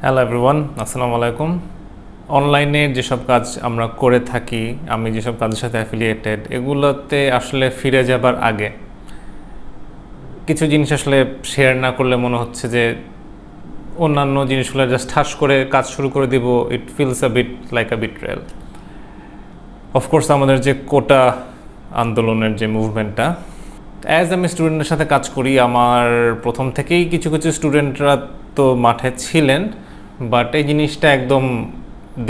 Hello everyone, আসসালামু আলাইকুম। অনলাইনে যেসব কাজ আমরা করে থাকি, আমি যেসব কাজের সাথে অ্যাফিলিয়েটেড, এগুলোতে আসলে ফিরে যাবার আগে কিছু জিনিস আসলে শেয়ার না করলে মনে হচ্ছে যে অন্যান্য জিনিসগুলো জাস্ট ঠাস করে কাজ শুরু করে দিব। It feels a bit like a betrayal. Of course আমাদের যে কোটা আন্দোলনের যে মুভমেন্টটা, অ্যাজ আমি স্টুডেন্টের সাথে কাজ করি, আমার প্রথম থেকেই কিছু কিছু স্টুডেন্টরা তো মাঠে ছিলেন, বাট এই জিনিসটা একদম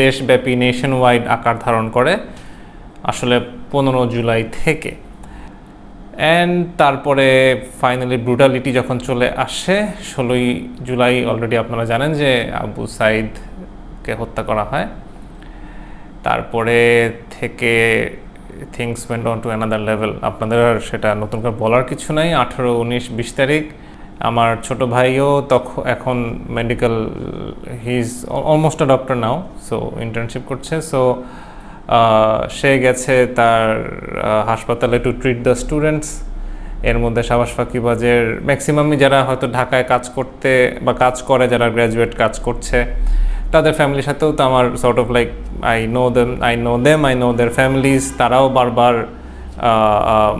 দেশব্যাপী নেশন ওয়াইড আকার ধারণ করে আসলে 15 জুলাই থেকে। অ্যান্ড তারপরে ফাইনালি ব্রুটালিটি যখন চলে আসে 16ই জুলাই, অলরেডি আপনারা জানেন যে আবু সাইদকে হত্যা করা হয়। তারপরে থেকে things went on to another level. আপনাদের আর সেটা নতুন করে বলার কিছু নাই। 18, 19, 20 তারিখ আমার ছোট ভাইও এখন medical, he is almost a doctor now, so internship করছে। সো সে গেছে তার হাসপাতালে টু ট্রিট দ্য স্টুডেন্টস। এর মধ্যে সাবাস ফাঁকিবাজের ম্যাক্সিমামই যারা হয়তো ঢাকায় কাজ করতে বা কাজ করে, যারা গ্র্যাজুয়েট কাজ করছে, তাদের ফ্যামিলির সাথেও তো আমার sort of like I know there families. তারাও বারবার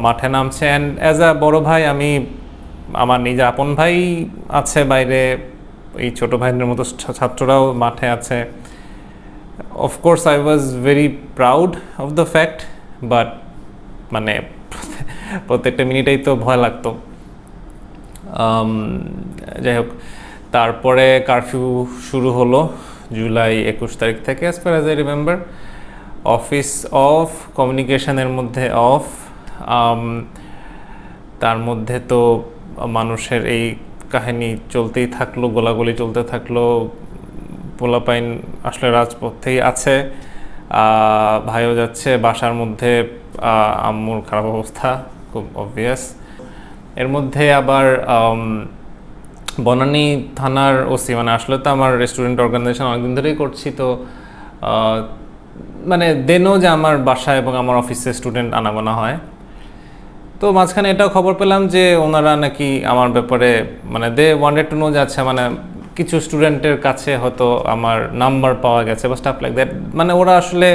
মাঠে নামছে। অ্যান্ড অ্যাজ আ বড় ভাই, আমি আমার নিজে আপন ভাই আছে বাইরে, এই ছোটো ভাইদের মতো ছাত্ররাও মাঠে আছে। Of course I was very proud of the fact, but মানে প্রত্যেকটা মিনিটেই তো ভয় লাগতো। যাই হোক, তারপরে কারফিউ শুরু হলো জুলাই 21 তারিখ থেকে, as far as I remember. Office of, কমিউনিকেশনের মধ্যে অফ। তার মধ্যে তো মানুষের এই কাহিনী চলতেই থাকলো, গোলাগুলি চলতে থাকলো। পোলাপাইন আসলে রাজপথেই আছে, ভাইও যাচ্ছে বাসার মধ্যে। আম্মুর খারাপ অবস্থা খুব অবভিয়াস। এর মধ্যে আবার বনানী থানার ওসি, মানে আসলে তো আমার স্টুডেন্ট অর্গানাইজেশন অনেকদিন ধরেই করছি, তো মানে দেনও যে আমার বাসায় এবং আমার অফিসে স্টুডেন্ট আনাগোনা হয়। তো মাঝখানে এটাও খবর পেলাম যে ওনারা নাকি আমার ব্যাপারে মানে দে ওয়ান্টেড টু নো, যাচ্ছে মানে কিছু স্টুডেন্টের কাছে হয়তো আমার নাম্বার পাওয়া গেছে বা স্টাফ লাইক দ্যাট। মানে ওরা আসলে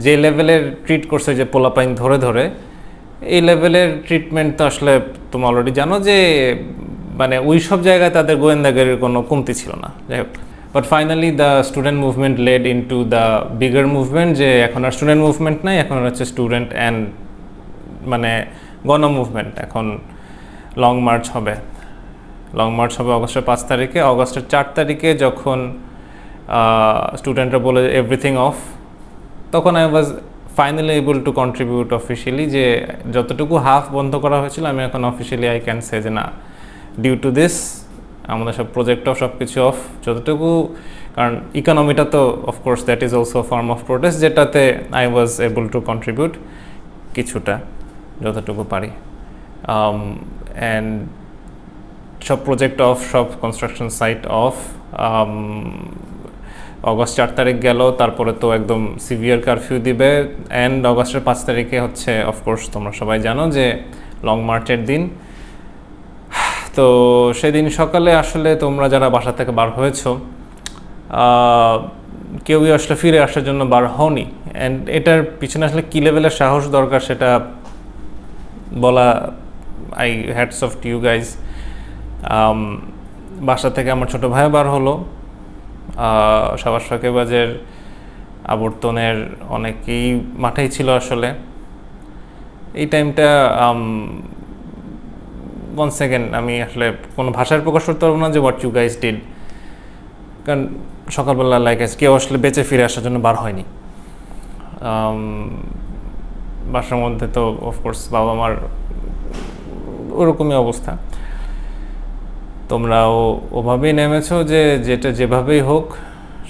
যে লেভেলের ট্রিট করছে, যে পোলাপাইন ধরে ধরে, এই লেভেলের ট্রিটমেন্ট তো আসলে তুমি অলরেডি জানো যে মানে ওই সব জায়গায় তাদের গোয়েন্দাগিরির কোনো কমতি ছিল না। যাই হোক, but finally the student movement led into the bigger movement, যে এখন আর স্টুডেন্ট মুভমেন্ট নাই, এখন হচ্ছে স্টুডেন্ট অ্যান্ড মানে গণ মুভমেন্ট। এখন লং মার্চ হবে অগস্টের 5 তারিখে। অগস্টের 4 তারিখে যখন স্টুডেন্টরা বলে এভরিথিং অফ, তখন I was finally able to contribute officially, যে যতটুকু হাফ বন্ধ করা হয়েছিল আমি এখন অফিসিয়ালি আই ক্যান সে যে না, ডিউ টু দিস আমাদের সব প্রজেক্ট অফ, সব কিছু অফ যতটুকু। কারণ ইকোনমিটা তো of course that is also form of protest, যেটাতে I was able to contribute কিছুটা, যতটুকু পারি। অ্যান্ড সব প্রজেক্ট অফ, সব কনস্ট্রাকশন সাইট অফ। অগস্ট 4 তারিখ গেল, তারপরে তো একদম সিভিয়ার কারফিউ দিবে। অ্যান্ড অগস্টের 5 তারিখে হচ্ছে অফকোর্স তোমরা সবাই জানো যে লং মার্চের দিন। তো সেদিন সকালে আসলে তোমরা যারা বাসা থেকে বার হয়েছ, কেউই আসলে ফিরে আসার জন্য বার হওনি। অ্যান্ড এটার পিছনে আসলে কী লেভেলের সাহস দরকার সেটা বলা, I hats off to you guys. বাসা থেকে আমার ছোটো ভাই বার হলো, সাবাস ফাঁকিবাজের আবর্তনের অনেকেই মাঠেই ছিল আসলে এই টাইমটা। ওয়ান সেকেন্ড, আমি আসলে কোনো ভাষায় প্রকাশ করতে পারবো না যে হোয়াট ইউ গাইজ ডিড। কারণ সকালবেলা লাইক কেউ আসলে বেঁচে ফিরে আসার জন্য বার হয়নি। বাসার মধ্যে তো অফকোর্স বাবা মার ওরকমই অবস্থা। তোমরাও ওভাবেই নেমেছো যে যেটা যেভাবেই হোক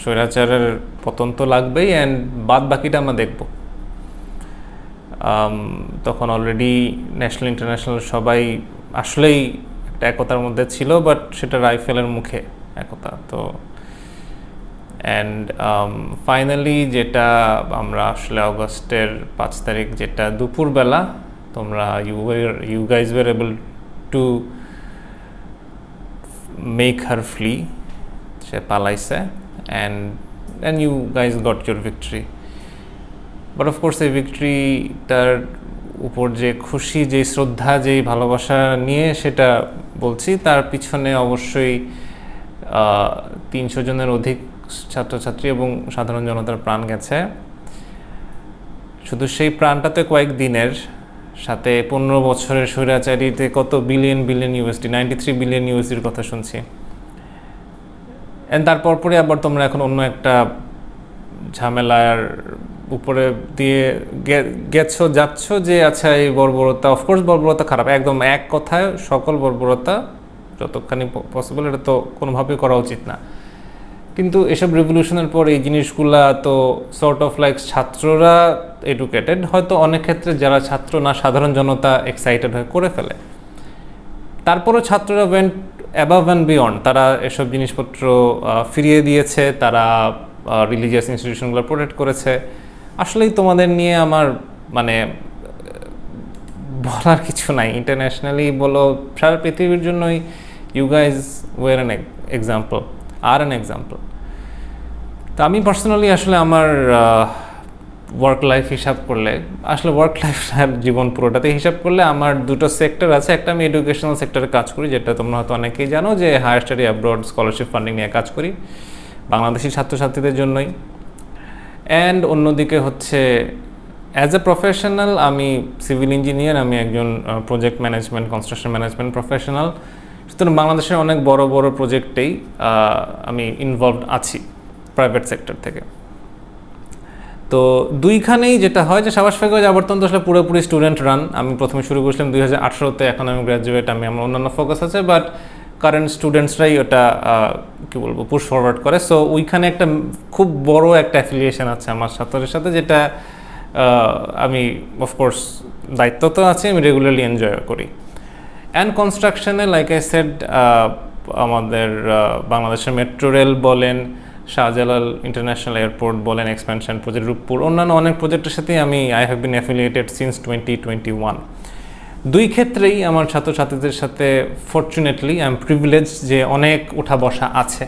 স্বৈরাচারের পতন তো লাগবেই, অ্যান্ড বাদ বাকিটা আমরা দেখব। তখন অলরেডি ন্যাশনাল ইন্টারন্যাশনাল সবাই আসলেই একটা একতার মধ্যে ছিল, বাট সেটা রাইফেলের মুখে একতা। তো অ্যান্ড ফাইনালি যেটা আমরা আসলে অগস্টের 5 তারিখ, যেটা দুপুরবেলা, তোমরা you guys were able to make her flee. সে পালাইছে and you guys got your victory. But of course এই ভিক্টরিটার উপর যে খুশি, যে শ্রদ্ধা, যেই ভালোবাসা নিয়ে সেটা বলছি, তার পিছনে অবশ্যই 300 জনের অধিক ছাত্রছাত্রী এবং সাধারণ জনতার প্রাণ গেছে। শুধু সেই প্রাণটাতে কয়েক দিনের, সাথে 15 বছরের স্বৈরাচারীতে কত বিলিয়ন ইউএসডি, 93 বিলিয়ন ইউএসডির কথা শুনছি। এন্ড তারপর পরে আবার তোমরা এখন অন্য একটা ঝামেলার উপরে দিয়ে যাচ্ছ যে আচ্ছা এই বর্বরতা, অফকোর্স বর্বরতা খারাপ, একদম এক কথায় সকল বর্বরতা যতখানি পসিবল এটা তো কোনোভাবেই করা উচিত না। কিন্তু এসব রেভলিউশনের পর এই জিনিসগুলা তো সর্ট অফ লাইক ছাত্ররা এডুকেটেড, হয়তো অনেক ক্ষেত্রে যারা ছাত্র না সাধারণ জনতা এক্সাইটেড হয়ে করে ফেলে। তারপরও ছাত্ররা ওয়েন্ট অ্যাবাভ অ্যান্ড বিয়ন্ড, তারা এসব জিনিসপত্র ফিরিয়ে দিয়েছে, তারা রিলিজিয়াস ইনস্টিটিউশনগুলো প্রোটেক্ট করেছে। আসলেই তোমাদের নিয়ে আমার মানে বলার কিছু নাই। ইন্টারন্যাশনালি বলো, সারা পৃথিবীর জন্যই you guys were an example, আর অ্যান এক্সাম্পল। তো আমি পার্সোনালি আসলে আমার ওয়ার্ক লাইফ হিসাব করলে, আসলে ওয়ার্ক লাইফ জীবন পুরোটাতে হিসাব করলে আমার দুটো সেক্টর আছে। একটা আমি এডুকেশনাল সেক্টরে কাজ করি, যেটা তোমরা হয়তো অনেকেই জানো, যে higher study abroad scholarship funding নিয়ে কাজ করি বাংলাদেশি ছাত্রছাত্রীদের জন্যই। অ্যান্ড অন্যদিকে হচ্ছে অ্যাজ এ প্রফেশনাল আমি সিভিল ইঞ্জিনিয়ার, আমি একজন project management, construction management professional. সুতরাং বাংলাদেশের অনেক বড় বড় প্রজেক্টেই আমি ইনভলভড আছি প্রাইভেট সেক্টর থেকে। তো দুইখানেই যেটা হয় যে সাবাস ফেকজ আবর্তন তো আসলে পুরোপুরি স্টুডেন্ট রান। আমি প্রথমে শুরু করেছিলাম 2018-তে, এখন আমি গ্র্যাজুয়েট, আমি আমার অন্যান্য ফোকাস আছে, বাট কারেন্ট স্টুডেন্টসরাই ওটা কী বলবো পুশ ফরওয়ার্ড করে। সো ওইখানে একটা খুব বড় একটা অ্যাফিলিয়েশন আছে আমার ছাত্রদের সাথে, যেটা আমি অফকোর্স দায়িত্ব তো আছে, আমি রেগুলারলি এনজয় করি। অ্যান্ড কনস্ট্রাকশনে লাইক আই সেড, আমাদের বাংলাদেশের মেট্রো রেল বলেন, শাহজালাল ইন্টারন্যাশনাল এয়ারপোর্ট বলেন, এক্সপ্যানশন প্রজেক্ট, রূপপুর, অন্যান্য অনেক প্রজেক্টের সাথেই আমি I have been affiliated since 2021। দুই ক্ষেত্রেই আমার ছাত্রছাত্রীদের সাথে ফরচুনেটলি আই এম প্রিভিলেজ যে অনেক ওঠা বসা আছে,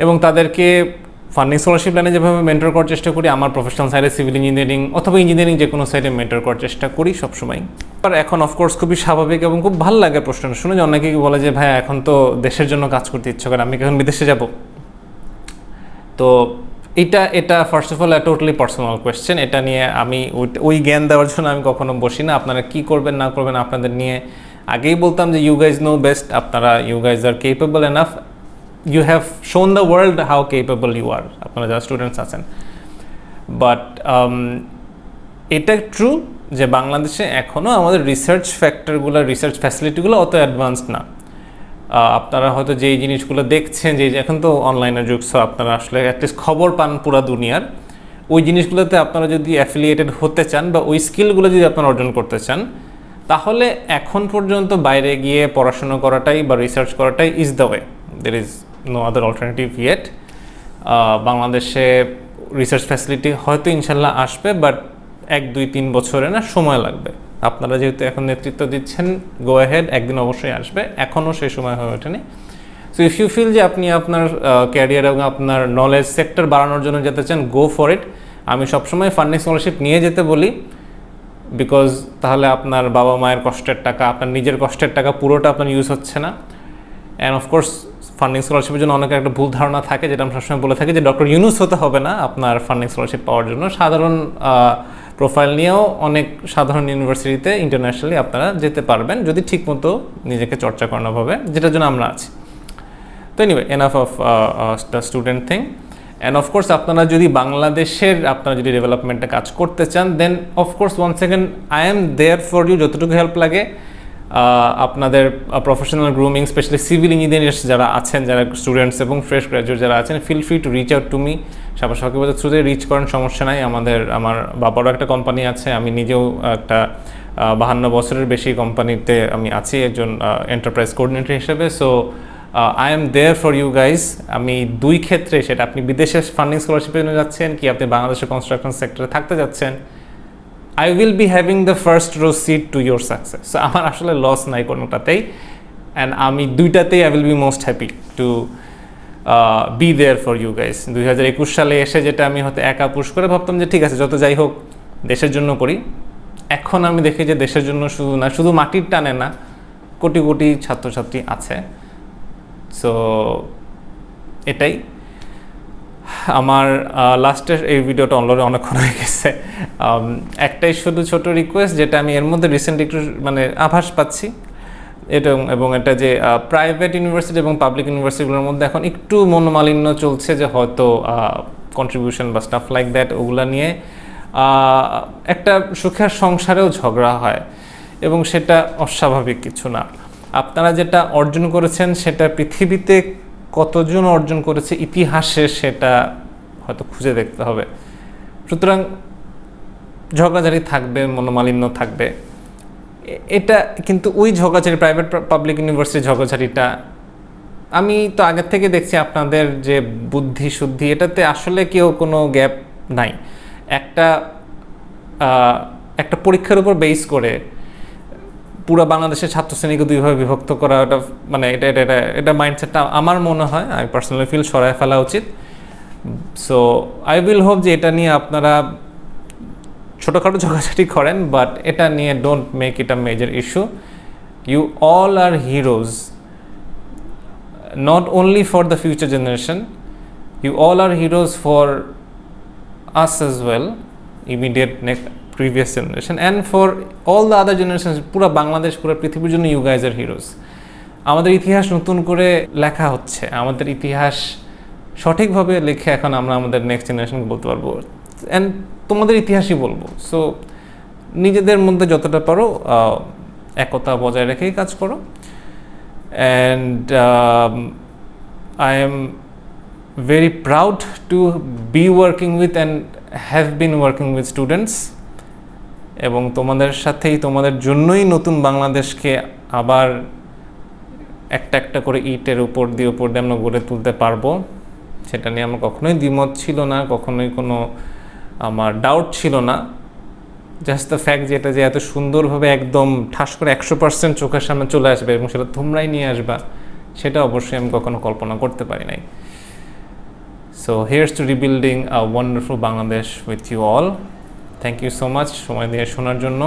এবং তাদেরকে ফান্ডিং স্কলারশিপ লাইনে যেভাবে মেন্টর করার চেষ্টা করি, আমার প্রফেশনাল সাইডে সিভিল ইঞ্জিনিয়ারিং অথবা ইঞ্জিনিয়ারিং যে কোনো সাইডে মেন্টর করার চেষ্টা করি সবসময়। আর এখন অফকোর্স খুবই স্বাভাবিক এবং খুব ভালো লাগে প্রশ্নটা শুনে যে অনেকেই বলে যে ভাই এখন তো দেশের জন্য কাজ করতে ইচ্ছা করে, আমি এখন বিদেশে যাব। তো এটা first of all totally personal question. এটা নিয়ে আমি ওই জ্ঞান দেওয়ার জন্য আমি কখনো বসি না। আপনারা কি করবেন না করবেন আপনাদের নিয়ে আগেই বলতাম যে ইউ গাইজ নো বেস্ট, আপনারা you guys are capable enough, you have shown the world how capable you are, আপনারা যারা স্টুডেন্টস আছেন। বাট এটা ট্রু যে বাংলাদেশে এখনও আমাদের রিসার্চ ফ্যাক্টরগুলো, রিসার্চ ফ্যাসিলিটিগুলো অত অ্যাডভান্সড না। আপনারা হয়তো যেই জিনিসগুলো দেখছেন, যে এখন তো অনলাইনের যুগ, সো আপনারা আসলে অ্যাটলিস্ট খবর পান পুরা দুনিয়ার, ওই জিনিসগুলোতে আপনারা যদি অ্যাফিলিয়েটেড হতে চান বা ওই স্কিলগুলো যদি আপনারা অর্জন করতে চান, তাহলে এখন পর্যন্ত বাইরে গিয়ে পড়াশোনা করাটাই বা রিসার্চ করাটাই is the way, there is no other alternative yet. বাংলাদেশে রিসার্চ ফ্যাসিলিটি হয়তো ইনশাল্লাহ আসবে, বাট 1-2-3 বছরে না, সময় লাগবে। আপনারা যেহেতু এখন নেতৃত্ব দিচ্ছেন, গো অ্যাহেড, একদিন অবশ্যই আসবে, এখনও সেই সময় হয়ে ওঠেনি। সো ইফ ইউ ফিল যে আপনি আপনার ক্যারিয়ার এবং আপনার নলেজ সেক্টর বাড়ানোর জন্য যেতে চান, গো ফর ইট। আমি সবসময় ফান্ডিং স্কলারশিপ নিয়ে যেতে বলি, বিকজ তাহলে আপনার বাবা মায়ের কষ্টের টাকা, আপনার নিজের কষ্টের টাকা পুরোটা আপনার ইউজ হচ্ছে না। অ্যান্ড অফকোর্স ফান্ডিং স্কলারশিপের জন্য অনেক একটা ভুল ধারণা থাকে, যেটা আমি সবসময় বলে থাকি যে ডক্টর ইউনুস হতে হবে না আপনার ফান্ডিং স্কলারশিপ পাওয়ার জন্য। সাধারণ প্রোফাইল নিয়েও অনেক সাধারণ ইউনিভার্সিটিতে ইন্টারন্যাশনালি আপনারা যেতে পারবেন, যদি ঠিকমতো নিজেকে চর্চা করানোভাবে, যেটার জন্য আমরা আছি। তো anyway, enough of the student thing. And of course আপনারা যদি বাংলাদেশের আপনারা যদি ডেভেলপমেন্টে কাজ করতে চান, then of course one second I am there for you, যতটুকু হেল্প লাগে। আপনাদের professional grooming, specially civil engineers যারা আছেন, যারা স্টুডেন্টস এবং ফ্রেশ গ্র্যাজুয়েট যারা আছেন, feel free to reach out to me. সাবাসবাকিবাদের থ্রুতে রিচ করেন, সমস্যা নাই। আমার বাবারও একটা কোম্পানি আছে, আমি নিজেও একটা 52 বছরের বেশি কোম্পানিতে আমি আছি একজন এন্টারপ্রাইজ কোঅর্ডিনেটর হিসেবে। So I am there for you guys. আমি দুই ক্ষেত্রে, সেটা আপনি বিদেশে ফান্ডিং স্কলারশিপের জন্য যাচ্ছেন কি আপনি বাংলাদেশের কনস্ট্রাকশন সেক্টরে থাকতে যাচ্ছেন, I will be having the first row seat to your success. So আমার আসলে লস নাই কোনোটাতেই, অ্যান্ড আমি দুইটাতেই I will be most happy to be there for you guys. 2021 সালে এসে যেটা আমি হয়তো একা পুশ করে ভাবতাম যে ঠিক আছে যত যাই হোক দেশের জন্য করি, এখন আমি দেখি যে দেশের জন্য শুধু না, শুধু মাটির টানে না, কোটি কোটি ছাত্রছাত্রী আছে। সো এটাই আমার লাস্টের এই ভিডিওটা অলরেডি অনেকক্ষণ হয়ে গেছে। একটাই শুধু ছোট রিকোয়েস্ট, যেটা আমি এর মধ্যে রিসেন্ট একটু মানে আভাস পাচ্ছি, এবং এটা যে প্রাইভেট ইউনিভার্সিটি এবং পাবলিক ইউনিভার্সিটিগুলোর মধ্যে এখন একটু মনোমালিন্য চলছে, যে হয়তো কন্ট্রিবিউশন বা স্টাফ লাইক দ্যাট ওগুলা নিয়ে একটা সুখের সংসারেও ঝগড়া হয়, এবং সেটা অস্বাভাবিক কিছু না। আপনারা যেটা অর্জন করেছেন সেটা পৃথিবীতে কতজন অর্জন করেছে ইতিহাসে সেটা হয়তো খুঁজে দেখতে হবে। সুতরাং ঝগড়াঝাড়ি থাকবে, মনোমালিন্য থাকবে, এটা কিন্তু ওই ঝগড়াঝাড়ি প্রাইভেট পাবলিক ইউনিভার্সিটি ঝগড়াঝাড়িটা আমি তো আগের থেকে দেখছি আপনাদের যে বুদ্ধি শুদ্ধি, এটাতে আসলে কেউ কোনো গ্যাপ নাই। একটা পরীক্ষার উপর বেস করে পুরো বাংলাদেশের ছাত্রশ্রেণীকে দুইভাবে বিভক্ত করা, এটা মানে এটা মাইন্ডসেটটা আমার মনে হয়, আমি পার্সোনালি ফিল সরায় ফেলা উচিত। সো আই উইল হোপ যে এটা নিয়ে আপনারা ছোটোখাটো ঝগড়াঝাটি করেন, বাট এটা নিয়ে don't make it a major issue. You all are heroes, not only for the future generation, you all are heroes for us as well, immediate next previous generation, and for all the other generations, পুরো বাংলাদেশ, পুরো পৃথিবীর জন্য you guys are heroes. আমাদের ইতিহাস নতুন করে লেখা হচ্ছে, আমাদের ইতিহাস সঠিকভাবে লিখে এখন আমরা আমাদের নেক্সট জেনারেশনকে বলতে পারবো, অ্যান্ড তোমাদের ইতিহাসই বলবো। সো নিজেদের মধ্যে যতটা পারো একতা বজায় রেখেই কাজ করো। And I am very proud to be working with and have been working with students, এবং তোমাদের সাথেই, তোমাদের জন্যই নতুন বাংলাদেশকে আবার একটা একটা করে ইটের উপর দিয়ে আমরা গড়ে তুলতে পারবো। সেটা নিয়ে আমার কখনোই দ্বিমত ছিল না, কখনোই কোনো আমার ডাউট ছিল না। জাস্ট দ্য ফ্যাক্ট যে এটা যে এত সুন্দরভাবে একদম ঠাস করে 100% চোখের সামনে চলে আসবে এবং সেটা তোমরাই নিয়ে আসবা, সেটা অবশ্যই আমি কখনো কল্পনা করতে পারি নাই। So here's to rebuilding a wonderful Bangladesh with you all. Thank you so much সময় দিয়ে শোনার জন্য।